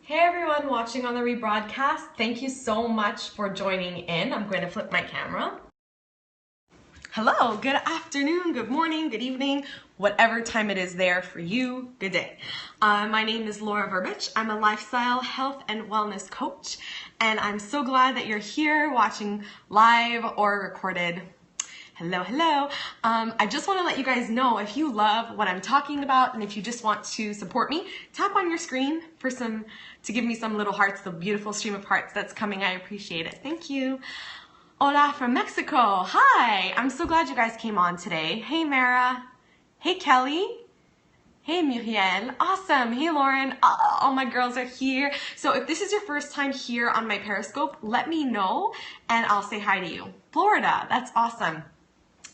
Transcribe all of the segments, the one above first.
Hey everyone watching on the rebroadcast, thank you so much for joining in. I'm going to flip my camera. Hello, good afternoon, good morning, good evening, whatever time it is there for you, good day. My name is Laura Verbich. I'm a lifestyle, health, and wellness coach, and I'm so glad that you're here watching live or recorded. Hello, hello. I just want to let you guys know if you love what I'm talking about and if you just want to support me, tap on your screen for to give me some little hearts, the beautiful stream of hearts that's coming. I appreciate it. Thank you. Hola from Mexico. Hi. I'm so glad you guys came on today. Hey, Mara. Hey, Kelly. Hey, Muriel. Awesome. Hey, Lauren. All my girls are here. So if this is your first time here on my Periscope, let me know and I'll say hi to you. Florida. That's awesome.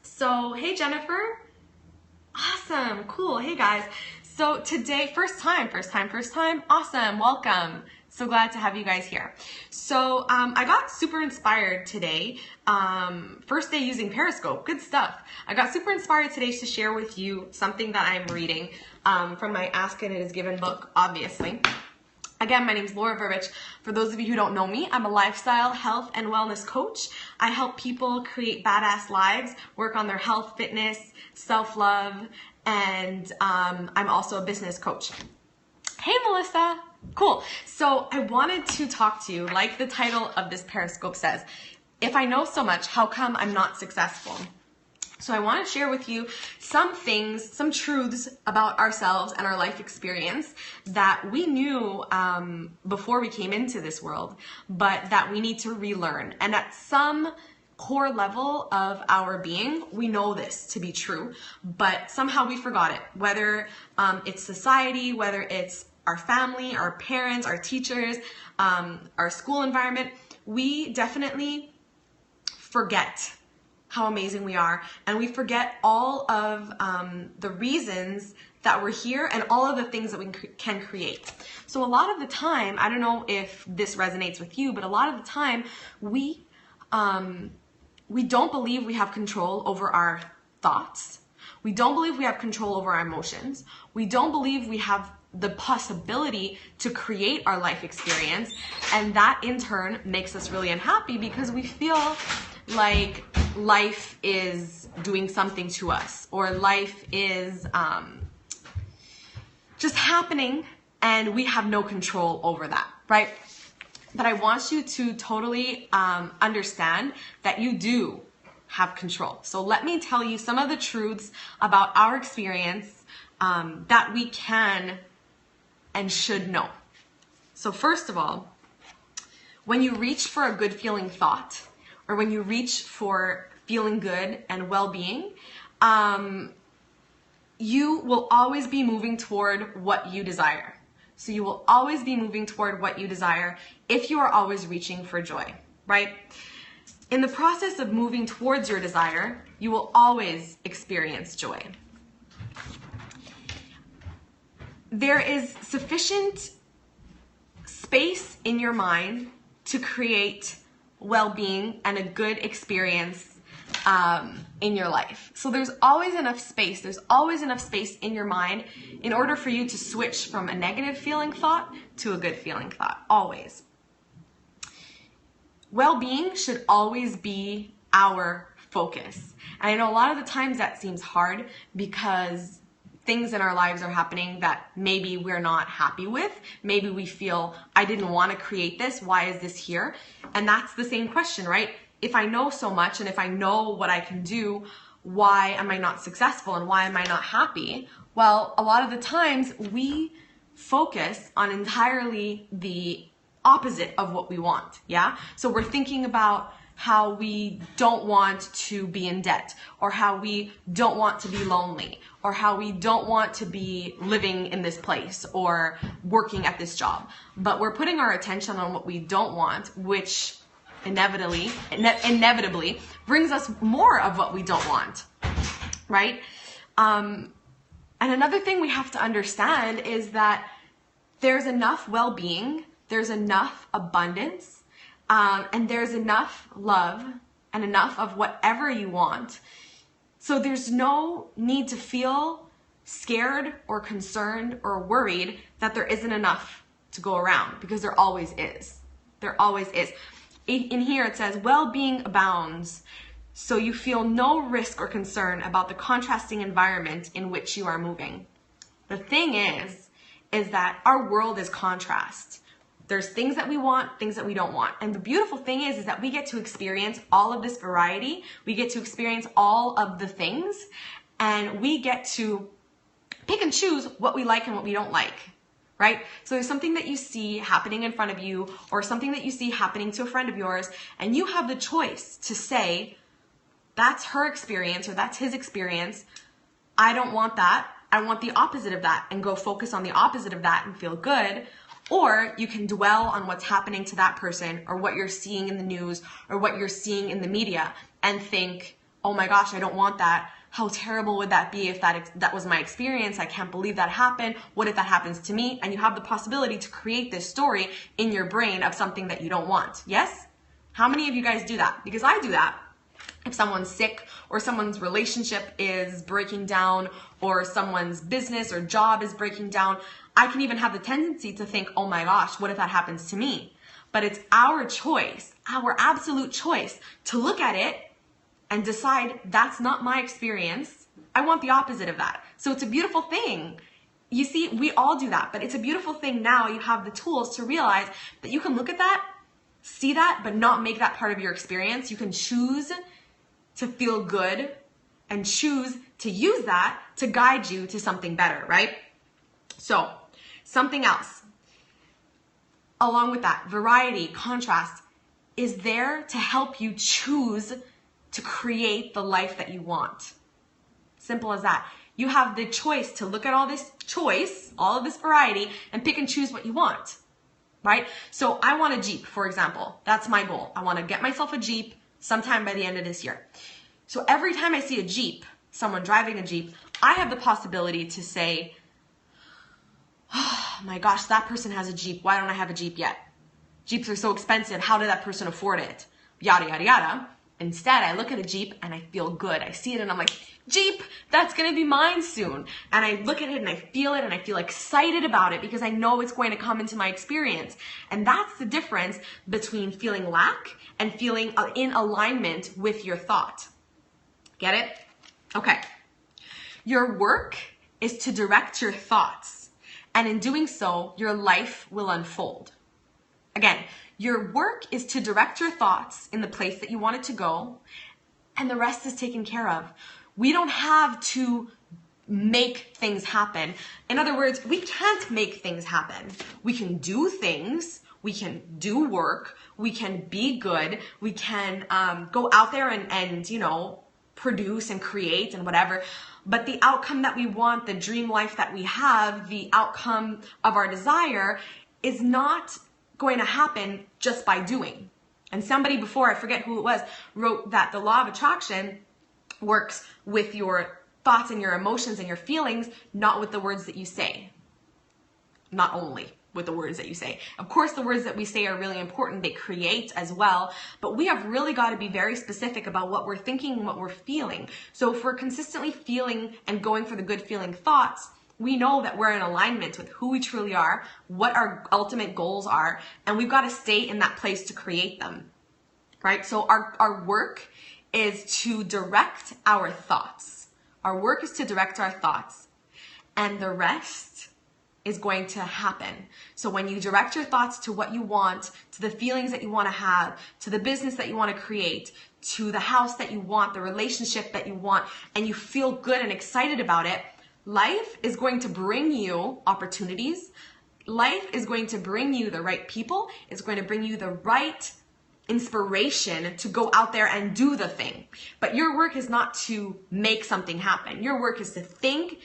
So, hey Jennifer, awesome, cool, hey guys. So today, first time, awesome, welcome. So glad to have you guys here. So I got super inspired today, first day using Periscope, good stuff. I got super inspired today to share with you something that I'm reading from my Ask and It Is Given book, obviously. Again, my name is Laura Verbich. For those of you who don't know me, I'm a lifestyle, health, and wellness coach. I help people create badass lives, work on their health, fitness, self-love, and I'm also a business coach. Hey, Melissa. Cool. So I wanted to talk to you, like the title of this Periscope says, if I know so much, how come I'm not successful? So I want to share with you some things, some truths about ourselves and our life experience that we knew before we came into this world, but that we need to relearn. And at some core level of our being, we know this to be true, but somehow we forgot it. Whether it's society, whether it's our family, our parents, our teachers, our school environment, we definitely forget how amazing we are, and we forget all of the reasons that we're here and all of the things that we can create. So a lot of the time, I don't know if this resonates with you, but a lot of the time we don't believe we have control over our thoughts. We don't believe we have control over our emotions. We don't believe we have the possibility to create our life experience, and that in turn makes us really unhappy because we feel like life is doing something to us, or life is just happening and we have no control over that, right? But I want you to totally understand that you do have control. So let me tell you some of the truths about our experience that we can and should know. So first of all, when you reach for a good feeling thought, or when you reach for feeling good and well-being, you will always be moving toward what you desire. So you will always be moving toward what you desire if you are always reaching for joy, right? In the process of moving towards your desire, you will always experience joy. There is sufficient space in your mind to create well-being and a good experience in your life. So there's always enough space. There's always enough space in your mind in order for you to switch from a negative feeling thought to a good feeling thought. Always. Well-being should always be our focus. And I know a lot of the times that seems hard because things in our lives are happening that maybe we're not happy with. Maybe we feel, I didn't want to create this. Why is this here? And that's the same question, right? If I know so much and if I know what I can do, why am I not successful and why am I not happy? Well, a lot of the times we focus on entirely the opposite of what we want, yeah? So we're thinking about how we don't want to be in debt, or how we don't want to be lonely, or how we don't want to be living in this place or working at this job. But we're putting our attention on what we don't want, which inevitably brings us more of what we don't want, right? And another thing we have to understand is that there's enough well-being, there's enough abundance, and there's enough love and enough of whatever you want. So there's no need to feel scared or concerned or worried that there isn't enough to go around, because there always is. There always is. In here it says, well-being abounds, so you feel no risk or concern about the contrasting environment in which you are moving. The thing is that our world is contrast. There's things that we want, things that we don't want. And the beautiful thing is that we get to experience all of this variety. We get to experience all of the things, and we get to pick and choose what we like and what we don't like, right? So there's something that you see happening in front of you, or something that you see happening to a friend of yours, and you have the choice to say, that's her experience or that's his experience. I don't want that. I want the opposite of that, and go focus on the opposite of that and feel good. Or you can dwell on what's happening to that person, or what you're seeing in the news, or what you're seeing in the media, and think, oh my gosh, I don't want that. How terrible would that be if that was my experience? I can't believe that happened. What if that happens to me? And you have the possibility to create this story in your brain of something that you don't want. Yes? How many of you guys do that? Because I do that. If someone's sick, or someone's relationship is breaking down, or someone's business or job is breaking down, I can even have the tendency to think, oh my gosh, what if that happens to me? But it's our choice, our absolute choice, to look at it and decide, that's not my experience. I want the opposite of that. So it's a beautiful thing. You see, we all do that, but it's a beautiful thing now. You have the tools to realize that you can look at that, see that, but not make that part of your experience. You can choose to feel good and choose to use that to guide you to something better, right? So, something else. Along with that, variety, contrast is there to help you choose to create the life that you want. Simple as that. You have the choice to look at all this choice, all of this variety, and pick and choose what you want, right? So I want a Jeep, for example. That's my goal. I want to get myself a Jeep sometime by the end of this year. So every time I see a Jeep, someone driving a Jeep, I have the possibility to say, oh my gosh, that person has a Jeep. Why don't I have a Jeep yet? Jeeps are so expensive. How did that person afford it? Yada, yada, yada. Instead, I look at a Jeep and I feel good. I see it and I'm like, Jeep, that's going to be mine soon. And I look at it and I feel it and I feel excited about it because I know it's going to come into my experience. And that's the difference between feeling lack and feeling in alignment with your thought. Get it? Okay. Your work is to direct your thoughts. And in doing so, your life will unfold. Again, your work is to direct your thoughts in the place that you want it to go, and the rest is taken care of. We don't have to make things happen. In other words, we can't make things happen. We can do things, we can do work, we can be good, we can go out there and you know, produce and create and whatever. But the outcome that we want, the dream life that we have, the outcome of our desire is not going to happen just by doing. And somebody before, I forget who it was, wrote that the law of attraction works with your thoughts and your emotions and your feelings, not with the words that you say. Not only with the words that you say. Of course, the words that we say are really important. They create as well, but we have really got to be very specific about what we're thinking and what we're feeling. So if we're consistently feeling and going for the good feeling thoughts, we know that we're in alignment with who we truly are, what our ultimate goals are, and we've got to stay in that place to create them, right? So our work is to direct our thoughts. Our work is to direct our thoughts, and the rest is going to happen. So when you direct your thoughts to what you want, to the feelings that you want to have, to the business that you want to create, to the house that you want, the relationship that you want, and you feel good and excited about it, life is going to bring you opportunities. Life is going to bring you the right people. It's going to bring you the right inspiration to go out there and do the thing. But your work is not to make something happen. Your work is to think,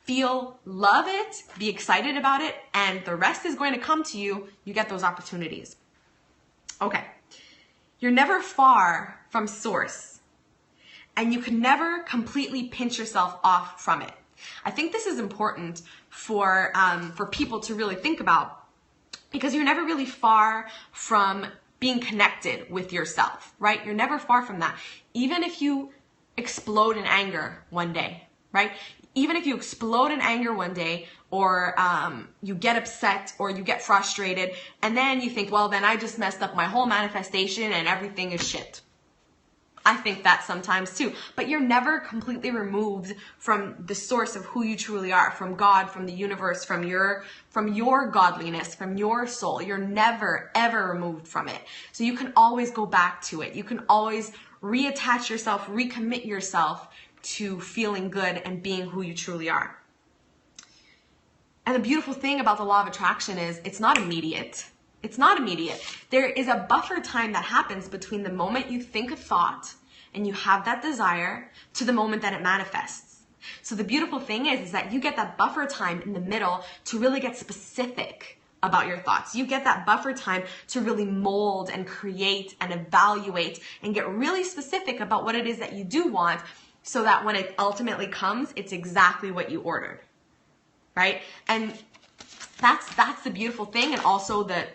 feel, love it, be excited about it, and the rest is going to come to you. You get those opportunities. Okay. You're never far from source, and you can never completely pinch yourself off from it. I think this is important for people to really think about, because you're never really far from being connected with yourself, right? You're never far from that. Even if you explode in anger one day, right? even if you explode in anger one day, or you get upset, or you get frustrated, and then you think, well, then I just messed up my whole manifestation and everything is shit. I think that sometimes too. But you're never completely removed from the source of who you truly are, from God, from the universe, from your godliness, from your soul. You're never, ever removed from it. So you can always go back to it. You can always reattach yourself, recommit yourself to feeling good and being who you truly are. And the beautiful thing about the law of attraction is it's not immediate. It's not immediate. There is a buffer time that happens between the moment you think a thought and you have that desire to the moment that it manifests. So the beautiful thing is that you get that buffer time in the middle to really get specific about your thoughts. You get that buffer time to really mold and create and evaluate and get really specific about what it is that you do want, so that when it ultimately comes, it's exactly what you ordered, right? And that's the beautiful thing, and also the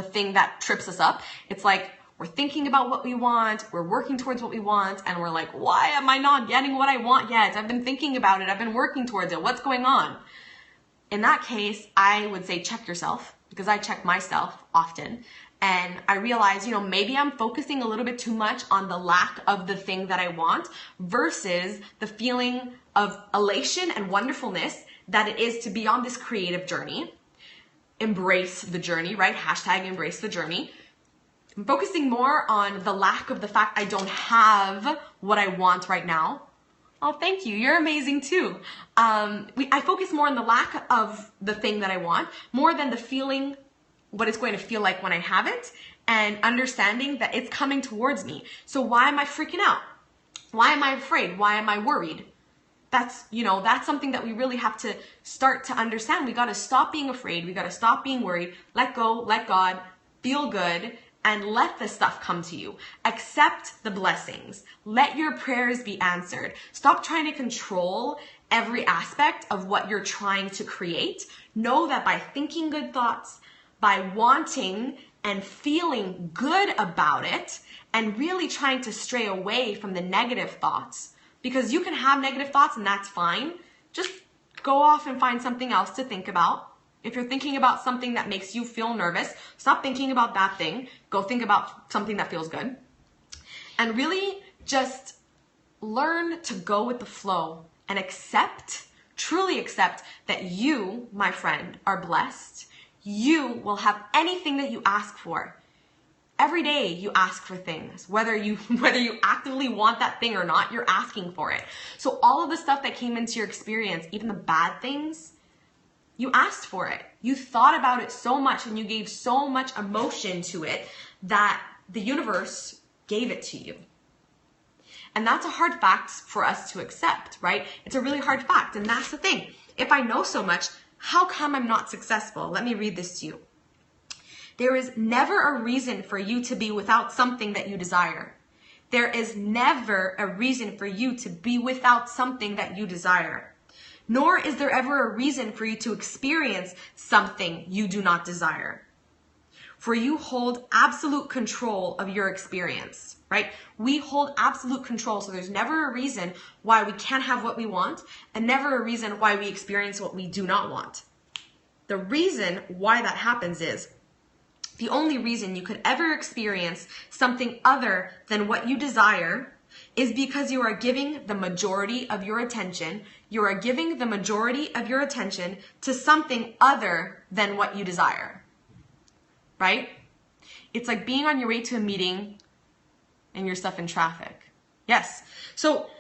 thing that trips us up. It's like we're thinking about what we want, we're working towards what we want, and we're like, why am I not getting what I want yet? I've been thinking about it, I've been working towards it, what's going on? In that case, I would say check yourself, because I check myself often. And I realize, maybe I'm focusing a little bit too much on the lack of the thing that I want versus the feeling of elation and wonderfulness that it is to be on this creative journey. Embrace the journey, right? Hashtag embrace the journey. I'm focusing more on the lack of the fact I don't have what I want right now. Oh, thank you. You're amazing too. I focus more on the lack of the thing that I want, more than the feeling, what it's going to feel like when I have it, and understanding that it's coming towards me. So why am I freaking out? Why am I afraid? Why am I worried? That's something that we really have to start to understand. We got to stop being afraid. We got to stop being worried. Let go, let God, feel good, and let the stuff come to you. Accept the blessings. Let your prayers be answered. Stop trying to control every aspect of what you're trying to create. Know that by thinking good thoughts, by wanting and feeling good about it, and really trying to stray away from the negative thoughts, because you can have negative thoughts and that's fine. Just go off and find something else to think about. If you're thinking about something that makes you feel nervous, stop thinking about that thing. Go think about something that feels good. And really just learn to go with the flow and truly accept that you, my friend, are blessed. You will have anything that you ask for. Every day you ask for things, whether you actively want that thing or not, you're asking for it. So all of the stuff that came into your experience, even the bad things, you asked for it. You thought about it so much and you gave so much emotion to it that the universe gave it to you. And that's a hard fact for us to accept, right? It's a really hard fact. And that's the thing. If I know so much, how come I'm not successful? Let me read this to you. There is never a reason for you to be without something that you desire. There is never a reason for you to be without something that you desire. Nor is there ever a reason for you to experience something you do not desire. For you hold absolute control of your experience, right? We hold absolute control, so there's never a reason why we can't have what we want, and never a reason why we experience what we do not want. The reason why that happens is, the only reason you could ever experience something other than what you desire is because you are giving the majority of your attention, to something other than what you desire, right? It's like being on your way to a meeting and you're stuck in traffic. Yes. So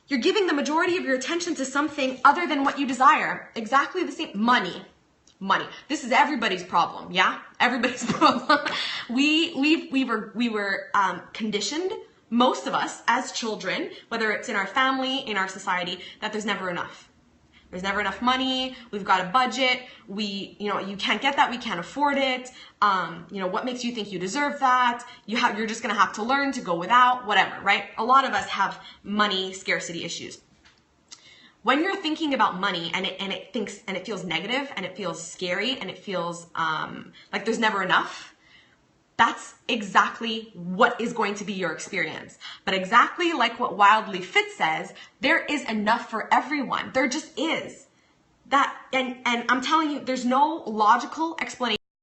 you're giving the majority of your attention to something other than what you desire. Exactly the same. Money. This is everybody's problem. Yeah, everybody's problem. We were conditioned, most of us as children, whether it's in our family, in our society, that there's never enough. There's never enough money. We've got a budget. You can't get that. We can't afford it. What makes you think you deserve that? You're just gonna have to learn to go without, whatever, right? A lot of us have money scarcity issues. When you're thinking about money and it feels negative and it feels scary and it feels like there's never enough, that's exactly what is going to be your experience. But exactly like what Wildly Fit says, there is enough for everyone. There just is. And I'm telling you, there's no logical explanation